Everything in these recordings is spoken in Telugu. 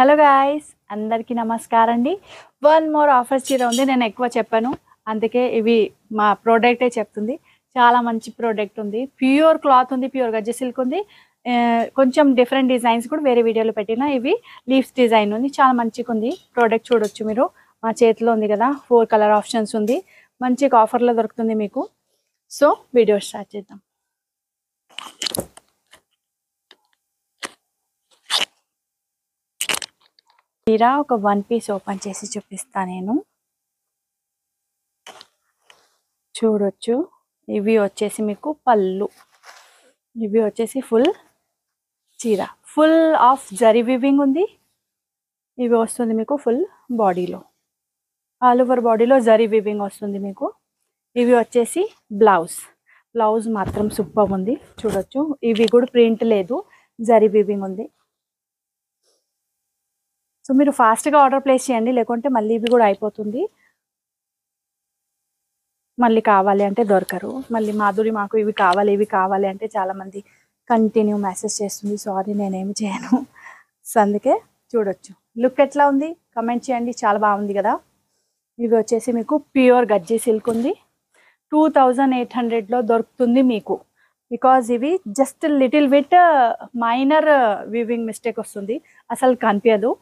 హలో గాయ్స్, అందరికీ నమస్కారం అండి. వన్ మోర్ ఆఫర్స్ చీర ఉంది. నేను ఎక్కువ చెప్పాను, అందుకే ఇవి మా ప్రోడక్టే చెప్తుంది. చాలా మంచి ప్రోడక్ట్ ఉంది. ప్యూర్ క్లాత్ ఉంది, ప్యూర్ గజ్జి సిల్క్ ఉంది. కొంచెం డిఫరెంట్ డిజైన్స్ కూడా వేరే వీడియోలో పెట్టిన. ఇవి లీవ్స్ డిజైన్ ఉంది, చాలా మంచిగా ఉంది. ప్రోడక్ట్ చూడొచ్చు మీరు, మా చేతిలో ఉంది కదా. 4 కలర్ ఆప్షన్స్ ఉంది, మంచిగా ఆఫర్లో దొరుకుతుంది మీకు. సో వీడియో స్టార్ట్ చేద్దాం. చీర ఒక 1 పీస్ ఓపెన్ చేసి చూపిస్తా నేను. చూడొచ్చు, ఇవి వచ్చేసి మీకు పళ్ళు, ఇవి వచ్చేసి ఫుల్ చీర, ఫుల్ ఆఫ్ జరీ వీవింగ్ ఉంది. ఇవి వస్తుంది మీకు ఫుల్ బాడీలో, ఆల్ ఓవర్ బాడీలో జరీ వీవింగ్ వస్తుంది మీకు. ఇవి వచ్చేసి బ్లౌజ్, బ్లౌజ్ మాత్రం సూపర్ ఉంది. చూడొచ్చు, ఇవి కూడా ప్రింట్ లేదు, జరీ వీవింగ్ ఉంది. సో మీరు ఫాస్ట్గా ఆర్డర్ ప్లేస్ చేయండి, లేకుంటే మళ్ళీ ఇవి కూడా అయిపోతుంది. మళ్ళీ కావాలి అంటే దొరకరు. మళ్ళీ మాధురి మాకు ఇవి కావాలి అంటే చాలామంది కంటిన్యూ మెసేజ్ చేస్తుంది. సారీ, నేనేమి చేయను. సో అందుకే చూడొచ్చు. లుక్ ఎట్లా ఉంది కమెంట్ చేయండి, చాలా బాగుంది కదా. ఇవి వచ్చేసి మీకు ప్యూర్ గజ్జి సిల్క్ ఉంది. 2800లో దొరుకుతుంది మీకు. బికాజ్ ఇవి just little bit minor weaving mistake వస్తుంది, అసలు కనిపించదు,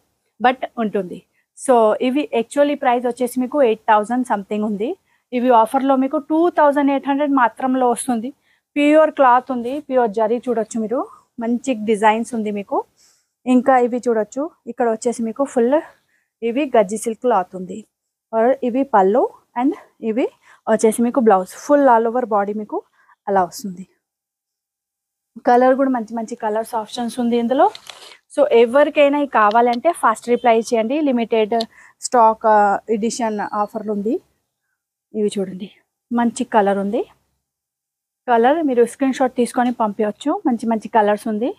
బట్ ఉంటుంది. సో ఇవి యాక్చువల్లీ ప్రైస్ వచ్చేసి మీకు 8000 సంథింగ్ ఉంది. ఇవి ఆఫర్లో మీకు 2800 మాత్రంలో వస్తుంది. ప్యూర్ క్లాత్ ఉంది, ప్యూర్ జరీ. చూడొచ్చు మీరు, మంచి డిజైన్స్ ఉంది మీకు. ఇంకా ఇవి చూడొచ్చు, ఇక్కడ వచ్చేసి మీకు ఫుల్ ఇవి గజ్జి సిల్క్ క్లాత్ ఉంది. ఇవి పళ్ళు, అండ్ ఇవి వచ్చేసి మీకు blouse. Full all over body మీకు అలా వస్తుంది. కలర్ కూడా మంచి మంచి కలర్స్ ఆప్షన్స్ ఉంది ఇందులో. సో ఎవరికైనా ఇవి కావాలంటే ఫాస్ట్ రిప్లై చేయండి. లిమిటెడ్ స్టాక్ ఎడిషన్ ఆఫర్లు ఉంది. ఇవి చూడండి, మంచి కలర్ ఉంది. కలర్ మీరు స్క్రీన్ షాట్ తీసుకొని పంపించవచ్చు. మంచి మంచి కలర్స్ ఉంది.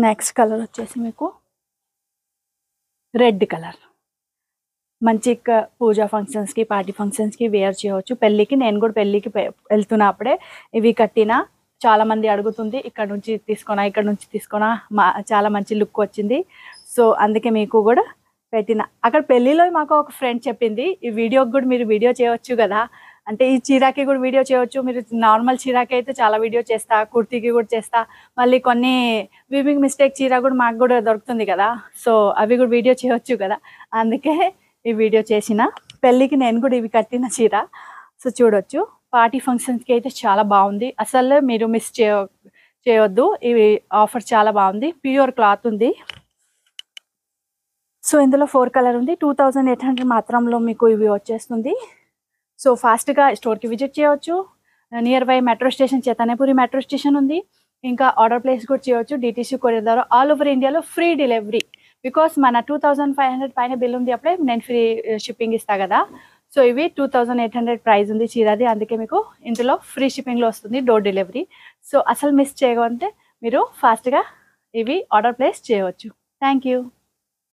నెక్స్ట్ కలర్ వచ్చేసి మీకు రెడ్ కలర్. మంచి పూజా ఫంక్షన్స్కి, పార్టీ ఫంక్షన్స్కి వేర్ చేయవచ్చు. పెళ్ళికి, నేను కూడా పెళ్ళికి వెళ్తున్నప్పుడే ఇవి కట్టిన. చాలా మంది అడుగుతుంది, ఇక్కడ నుంచి తీసుకున్నా, చాలా మంచి లుక్ వచ్చింది. సో అందుకే మీకు కూడా పెట్టిన. అక్కడ పెళ్ళిలో మాకు ఒక ఫ్రెండ్ చెప్పింది, ఈ వీడియోకి కూడా మీరు వీడియో చేయవచ్చు కదా అంటే, ఈ చీరాకి కూడా వీడియో చేయవచ్చు. మీరు నార్మల్ చీరాకి అయితే చాలా వీడియో చేస్తా, కుర్తీకి కూడా చేస్తా, మళ్ళీ కొన్ని వీవింగ్ మిస్టేక్ చీర కూడా మాకు కూడా దొరుకుతుంది కదా. సో అవి కూడా వీడియో చేయవచ్చు కదా, అందుకే ఈ వీడియో చేసిన. పెళ్ళికి నేను కూడా ఇవి కట్టిన చీర. సో చూడొచ్చు, పార్టీ ఫంక్షన్స్కి అయితే చాలా బాగుంది, అసలు మీరు మిస్ చేయవద్దు. ఇవి ఆఫర్ చాలా బాగుంది, ప్యూర్ క్లాత్ ఉంది. సో ఇందులో 4 కలర్ ఉంది. 2800 మాత్రంలో మీకు ఇవి వచ్చేస్తుంది. సో ఫాస్ట్గా స్టోర్కి విజిట్ చేయవచ్చు. Near by metro station, Chaitanyapuri metro station ఉంది. ఇంకా ఆర్డర్ ప్లేస్ కూడా చేయవచ్చు డిటీసీ కొరియర్ ద్వారా. ఆల్ ఓవర్ ఇండియాలో ఫ్రీ డెలివరీ. బికాస్ మన 2500 పైన బిల్ ఉంది, అప్పుడే నేను ఫ్రీ షిప్పింగ్ ఇస్తా కదా. సో ఇవి 2800 ప్రైస్ ఉంది చీరది, అందుకే మీకు ఇందులో ఫ్రీ షిప్పింగ్లో వస్తుంది, డోర్ డెలివరీ. సో అసలు మిస్ చేయకుంటే మీరు ఫాస్ట్గా ఇవి ఆర్డర్ ప్లేస్ చేయవచ్చు. Thank you.